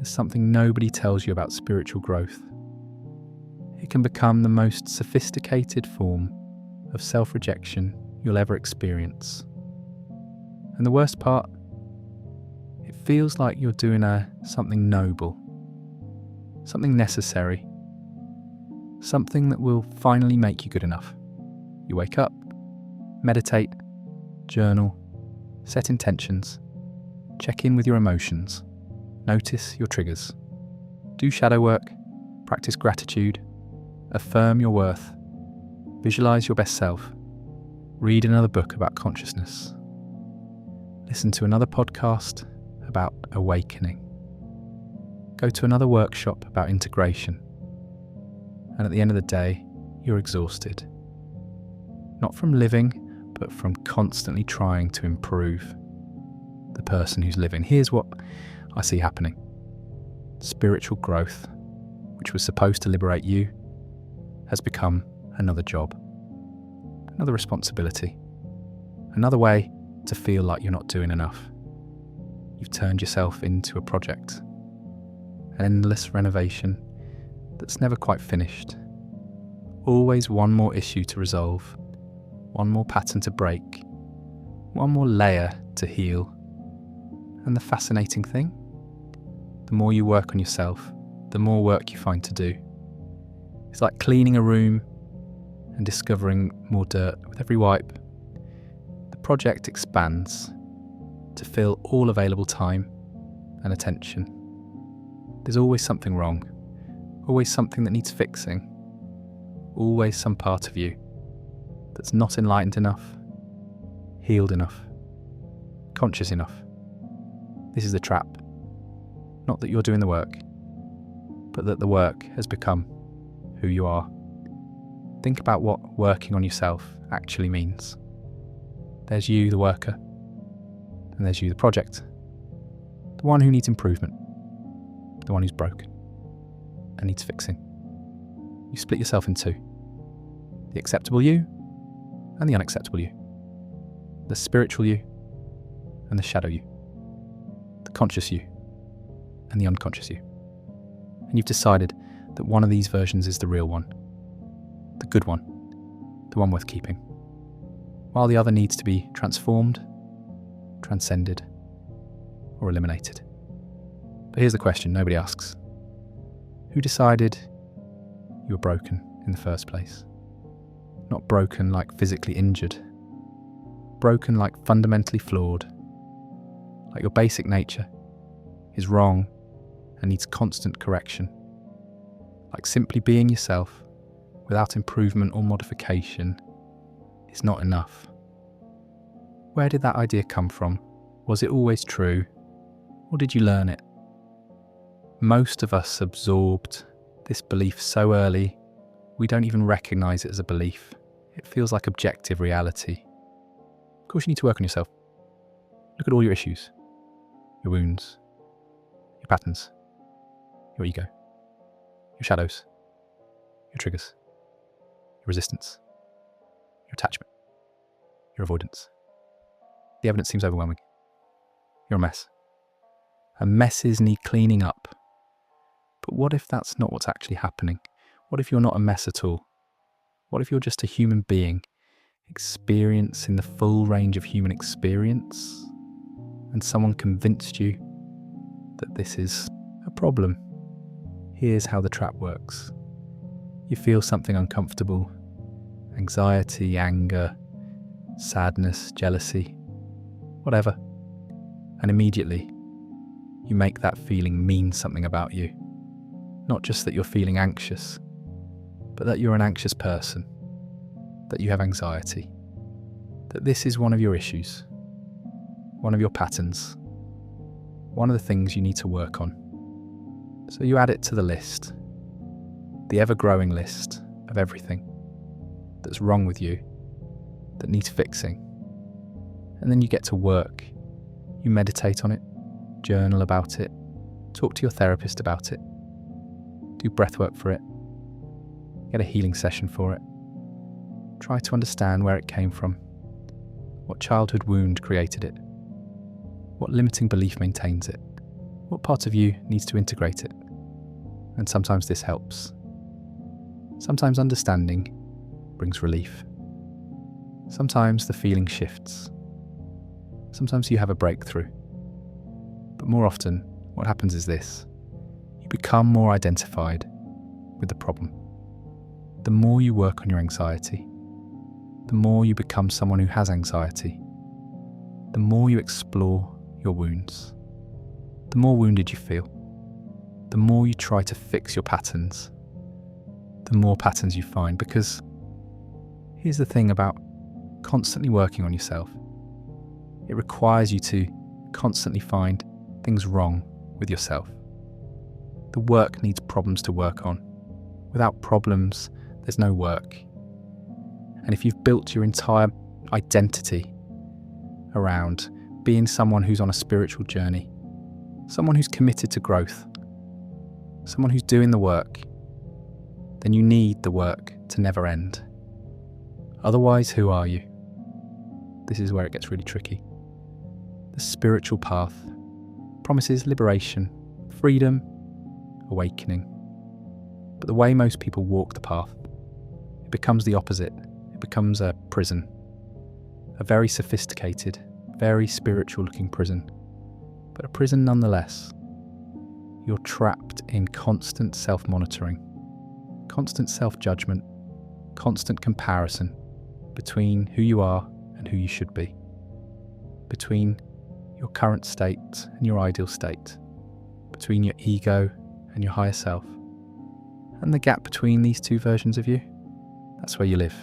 there's something nobody tells you about spiritual growth. It can become the most sophisticated form of self-rejection you'll ever experience. And the worst part, it feels like you're doing something noble, something necessary, something that will finally make you good enough. You wake up, meditate, journal, set intentions, check in with your emotions, notice your triggers, do shadow work, practice gratitude, affirm your worth, visualize your best self, read another book about consciousness, listen to another podcast about awakening, go to another workshop about integration, and at the end of the day, you're exhausted. Not from living, but from constantly trying to improve the person who's living. Here's what I see happening. Spiritual growth, which was supposed to liberate you, has become another job, another responsibility, another way to feel like you're not doing enough. You've turned yourself into a project, an endless renovation that's never quite finished. Always one more issue to resolve, one more pattern to break, one more layer to heal. And the fascinating thing, the more you work on yourself, the more work you find to do. It's like cleaning a room and discovering more dirt with every wipe. The project expands to fill all available time and attention. There's always something wrong, always something that needs fixing, always some part of you that's not enlightened enough, healed enough, conscious enough. This is the trap. Not that you're doing the work, but that the work has become who you are. Think about what working on yourself actually means. There's you, the worker, and there's you, the project. The one who needs improvement, the one who's broken and needs fixing. You split yourself in two. The acceptable you and the unacceptable you. The spiritual you and the shadow you. The conscious you and the unconscious you. And you've decided that one of these versions is the real one, the good one, the one worth keeping, while the other needs to be transformed, transcended, or eliminated. But here's the question nobody asks. Who decided you were broken in the first place? Not broken like physically injured, broken like fundamentally flawed, like your basic nature is wrong and needs constant correction, like simply being yourself without improvement or modification is not enough. Where did that idea come from? Was it always true, or did you learn it? Most of us absorbed this belief so early, we don't even recognise it as a belief. It feels like objective reality. Of course you need to work on yourself. Look at all your issues, your wounds, your patterns, your ego, your shadows, your triggers, your resistance, your attachment, your avoidance. The evidence seems overwhelming. You're a mess. And messes need cleaning up. But what if that's not what's actually happening? What if you're not a mess at all? What if you're just a human being experiencing the full range of human experience, and someone convinced you that this is a problem? Here's how the trap works. You feel something uncomfortable, anxiety, anger, sadness, jealousy, whatever, and immediately you make that feeling mean something about you. Not just that you're feeling anxious, but that you're an anxious person, that you have anxiety, that this is one of your issues, one of your patterns, one of the things you need to work on. So you add it to the list, the ever-growing list of everything that's wrong with you, that needs fixing. And then you get to work. You meditate on it, journal about it, talk to your therapist about it, do breathwork for it, get a healing session for it. Try to understand where it came from, what childhood wound created it, what limiting belief maintains it, What part of you needs to integrate it? And sometimes this helps. Sometimes understanding brings relief. Sometimes the feeling shifts. Sometimes you have a breakthrough. But more often, what happens is this. You become more identified with the problem. The more you work on your anxiety, the more you become someone who has anxiety, the more you explore your wounds, the more wounded you feel, the more you try to fix your patterns, the more patterns you find. Because here's the thing about constantly working on yourself. It requires you to constantly find things wrong with yourself. The work needs problems to work on. Without problems, there's no work. And if you've built your entire identity around being someone who's on a spiritual journey, someone who's committed to growth, someone who's doing the work, then you need the work to never end. Otherwise, who are you? This is where it gets really tricky. The spiritual path promises liberation, freedom, awakening. But the way most people walk the path, it becomes the opposite. It becomes a prison. A very sophisticated, very spiritual looking prison. But a prison nonetheless. You're trapped in constant self-monitoring, constant self-judgment, constant comparison between who you are and who you should be, between your current state and your ideal state, between your ego and your higher self. And the gap between these two versions of you, that's where you live,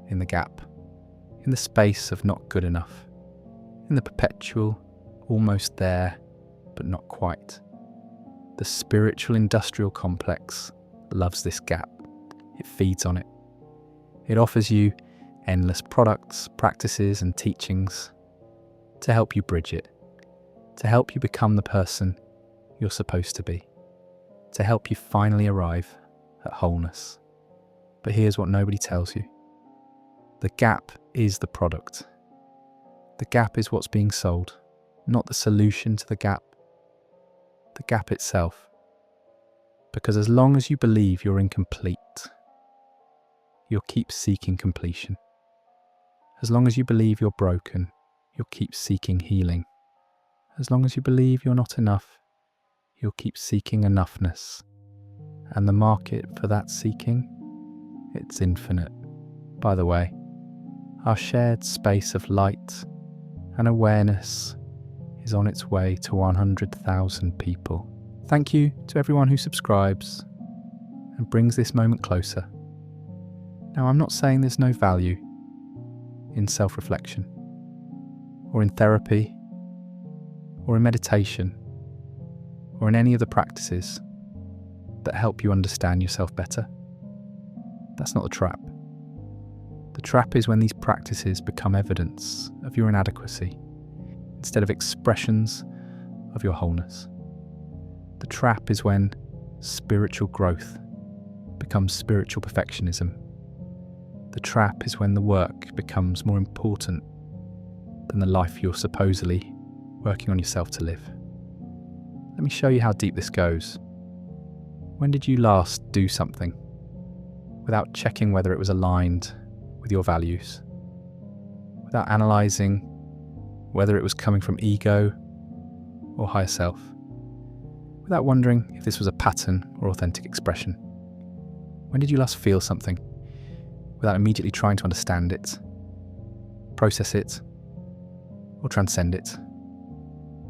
in the gap, in the space of not good enough, in the perpetual, almost there, but not quite. The spiritual industrial complex loves this gap. It feeds on it. It offers you endless products, practices, and teachings to help you bridge it, to help you become the person you're supposed to be, to help you finally arrive at wholeness. But here's what nobody tells you. The gap is the product. The gap is what's being sold, not the solution to the gap. The gap itself. Because as long as you believe you're incomplete, you'll keep seeking completion. As long as you believe you're broken, you'll keep seeking healing. As long as you believe you're not enough, you'll keep seeking enoughness. And the market for that seeking, it's infinite. By the way, our shared space of light and awareness is on its way to 100,000 people. Thank you to everyone who subscribes and brings this moment closer. Now, I'm not saying there's no value in self-reflection, or in therapy, or in meditation, or in any of the practices that help you understand yourself better. That's not the trap. The trap is when these practices become evidence of your inadequacy instead of expressions of your wholeness. The trap is when spiritual growth becomes spiritual perfectionism. The trap is when the work becomes more important than the life you're supposedly working on yourself to live. Let me show you how deep this goes. When did you last do something without checking whether it was aligned with your values? Without analysing whether it was coming from ego or higher self? Without wondering if this was a pattern or authentic expression? When did you last feel something without immediately trying to understand it, process it, or transcend it?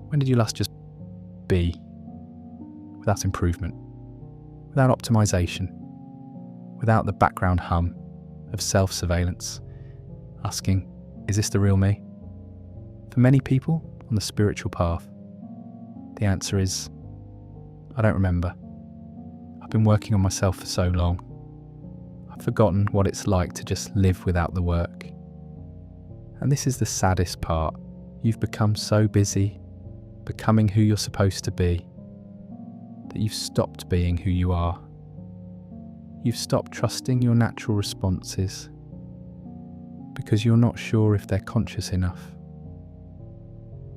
When did you last just be, without improvement, without optimization, without the background hum of self-surveillance, asking, is this the real me? For many people on the spiritual path, the answer is, I don't remember. I've been working on myself for so long. I've forgotten what it's like to just live without the work. And this is the saddest part. You've become so busy becoming who you're supposed to be that you've stopped being who you are. You've stopped trusting your natural responses because you're not sure if they're conscious enough.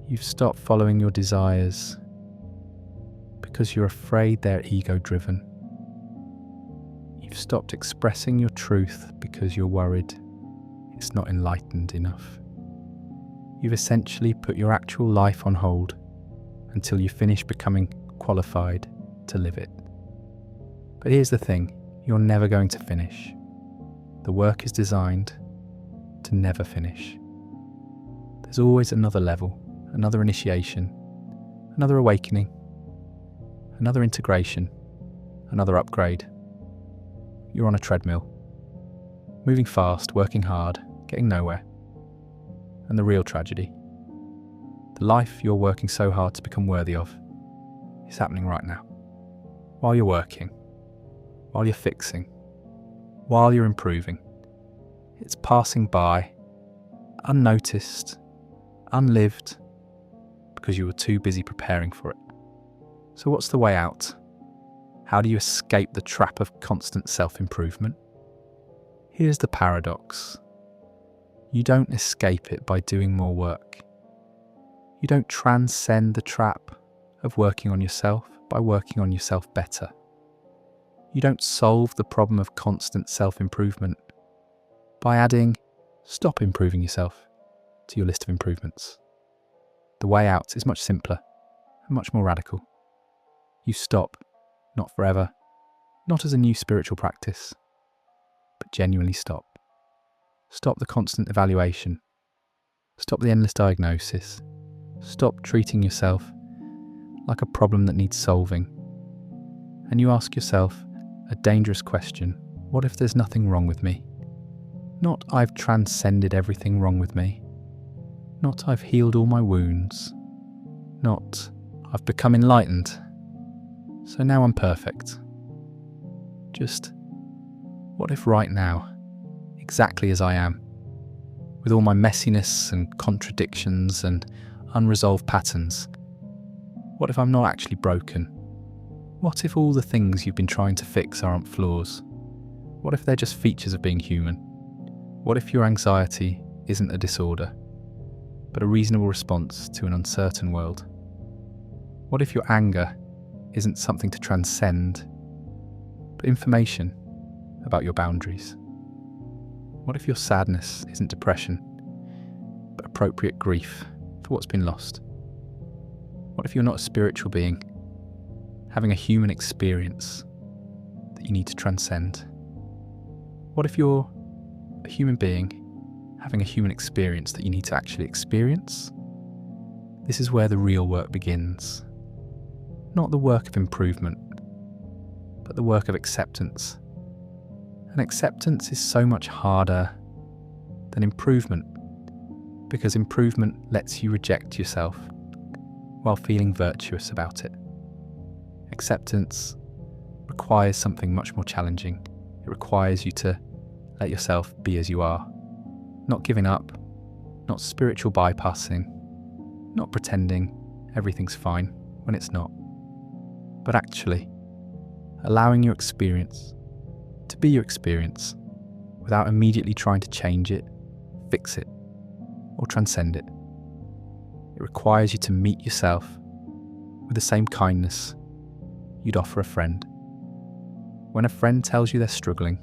You've stopped following your desires because you're afraid they're ego-driven. You've stopped expressing your truth because you're worried it's not enlightened enough. You've essentially put your actual life on hold until you finish becoming qualified to live it. But here's the thing, you're never going to finish. The work is designed to never finish. There's always another level, another initiation, another awakening, another integration, another upgrade. You're on a treadmill, moving fast, working hard, getting nowhere. And the real tragedy, the life you're working so hard to become worthy of, is happening right now. While you're working, while you're fixing, while you're improving, it's passing by, unnoticed, unlived, because you were too busy preparing for it. So what's the way out? How do you escape the trap of constant self-improvement? Here's the paradox. You don't escape it by doing more work. You don't transcend the trap of working on yourself by working on yourself better. You don't solve the problem of constant self-improvement by adding "stop improving yourself" to your list of improvements. The way out is much simpler and much more radical. You stop, not forever, not as a new spiritual practice, but genuinely stop. Stop the constant evaluation. Stop the endless diagnosis. Stop treating yourself like a problem that needs solving. And you ask yourself a dangerous question: what if there's nothing wrong with me? Not I've transcended everything wrong with me. Not I've healed all my wounds. Not I've become enlightened, so now I'm perfect. Just, what if right now, exactly as I am, with all my messiness and contradictions and unresolved patterns, what if I'm not actually broken? What if all the things you've been trying to fix aren't flaws? What if they're just features of being human? What if your anxiety isn't a disorder, but a reasonable response to an uncertain world? What if your anger isn't something to transcend, but information about your boundaries? What if your sadness isn't depression, but appropriate grief for what's been lost? What if you're not a spiritual being, having a human experience that you need to transcend? What if you're a human being, having a human experience that you need to actually experience? This is where the real work begins. Not the work of improvement, but the work of acceptance. And acceptance is so much harder than improvement, because improvement lets you reject yourself while feeling virtuous about it. Acceptance requires something much more challenging. It requires you to let yourself be as you are, not giving up, not spiritual bypassing, not pretending everything's fine when it's not, but actually allowing your experience to be your experience without immediately trying to change it, fix it, or transcend it. It requires you to meet yourself with the same kindness you'd offer a friend. When a friend tells you they're struggling,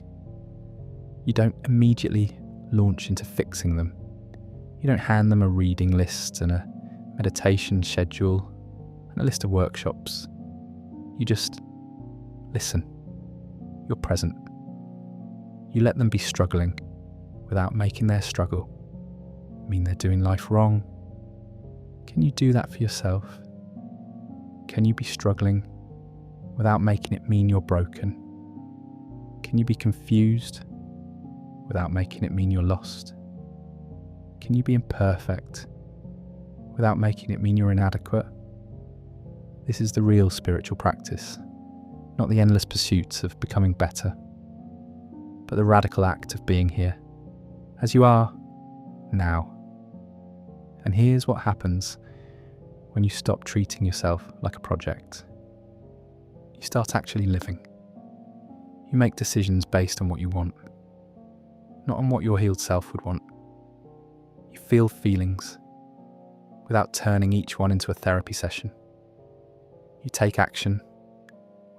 you don't immediately launch into fixing them. You don't hand them a reading list and a meditation schedule and a list of workshops. You just listen. You're present. You let them be struggling without making their struggle mean they're doing life wrong. Can you do that for yourself? Can you be struggling without making it mean you're broken? Can you be confused without making it mean you're lost? Can you be imperfect without making it mean you're inadequate? This is the real spiritual practice, not the endless pursuits of becoming better, but the radical act of being here, as you are, now. And here's what happens when you stop treating yourself like a project. You start actually living. You make decisions based on what you want, not on what your healed self would want. You feel feelings without turning each one into a therapy session. You take action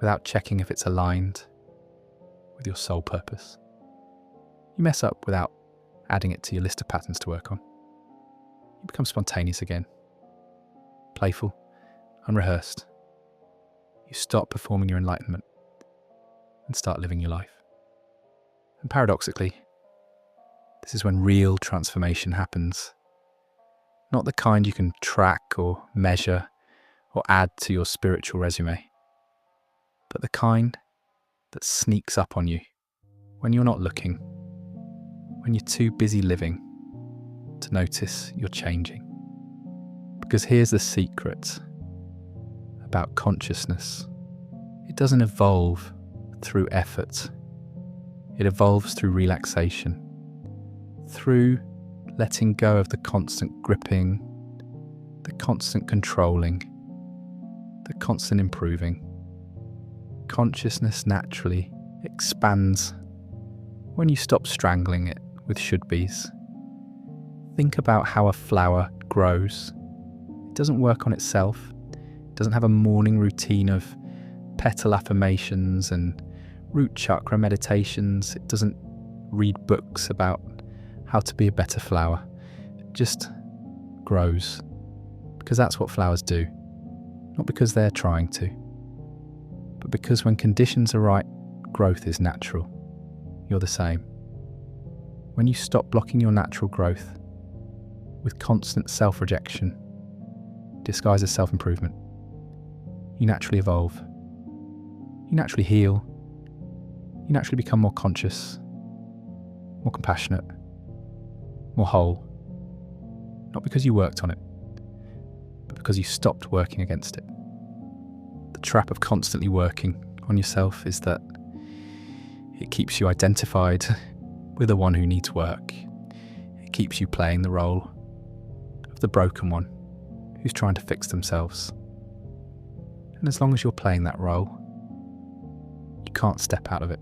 without checking if it's aligned with your soul purpose. You mess up without adding it to your list of patterns to work on. You become spontaneous again, playful, unrehearsed. You stop performing your enlightenment and start living your life. And paradoxically, this is when real transformation happens. Not the kind you can track or measure or add to your spiritual resume, but the kind that sneaks up on you when you're not looking, when you're too busy living to notice you're changing. Because here's the secret about consciousness. It doesn't evolve through effort. It evolves through relaxation, through letting go of the constant gripping, the constant controlling, the constant improving. Consciousness naturally expands when you stop strangling it with should-bes. Think about how a flower grows. It doesn't work on itself. It doesn't have a morning routine of petal affirmations and root chakra meditations. It doesn't read books about how to be a better flower. It just grows, because that's what flowers do. Not because they're trying to, but because when conditions are right, growth is natural. You're the same. When you stop blocking your natural growth with constant self-rejection disguised as self-improvement, you naturally evolve. You naturally heal. You naturally become more conscious, more compassionate, more whole. Not because you worked on it, but because you stopped working against it. The trap of constantly working on yourself is that it keeps you identified with the one who needs work. It keeps you playing the role of the broken one who's trying to fix themselves. And as long as you're playing that role, you can't step out of it.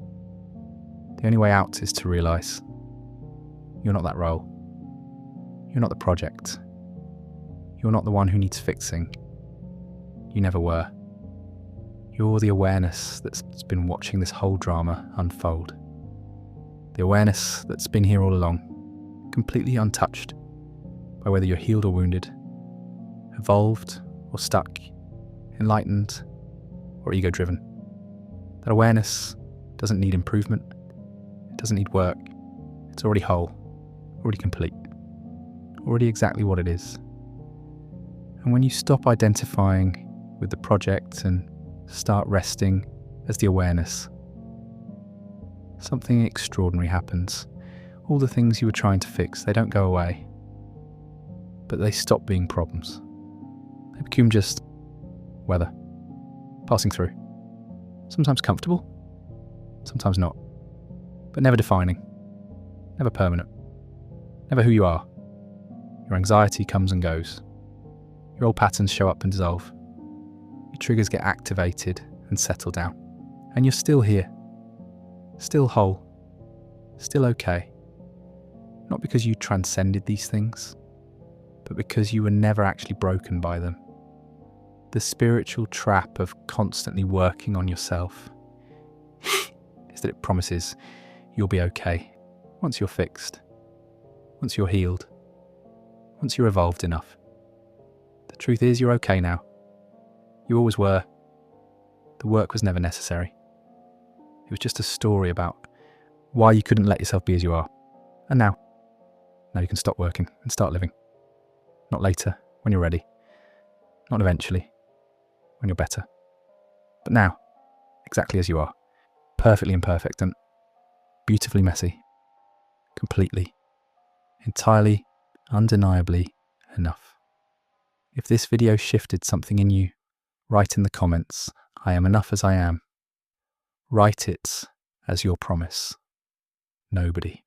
The only way out is to realise you're not that role. You're not the project. You're not the one who needs fixing. You never were. You're the awareness that's been watching this whole drama unfold. The awareness that's been here all along, completely untouched by whether you're healed or wounded, evolved or stuck, enlightened or ego-driven. That awareness doesn't need improvement. It doesn't need work. It's already whole, already complete, already exactly what it is. And when you stop identifying with the project and start resting as the awareness, something extraordinary happens. All the things you were trying to fix, they don't go away, but they stop being problems. They become just weather, passing through. Sometimes comfortable, sometimes not, but never defining, never permanent, never who you are. Your anxiety comes and goes. Your old patterns show up and dissolve. Your triggers get activated and settle down. And you're still here, still whole, still okay. Not because you transcended these things, but because you were never actually broken by them. The spiritual trap of constantly working on yourself is that it promises you'll be okay once you're fixed, once you're healed, once you're evolved enough. The truth is you're okay now. You always were. The work was never necessary. It was just a story about why you couldn't let yourself be as you are. And now you can stop working and start living. Not later, when you're ready. Not eventually, when you're better. But now, exactly as you are. Perfectly imperfect and beautifully messy. Completely, entirely, undeniably enough. If this video shifted something in you, write in the comments, I am enough as I am. Write it as your promise. Nobody.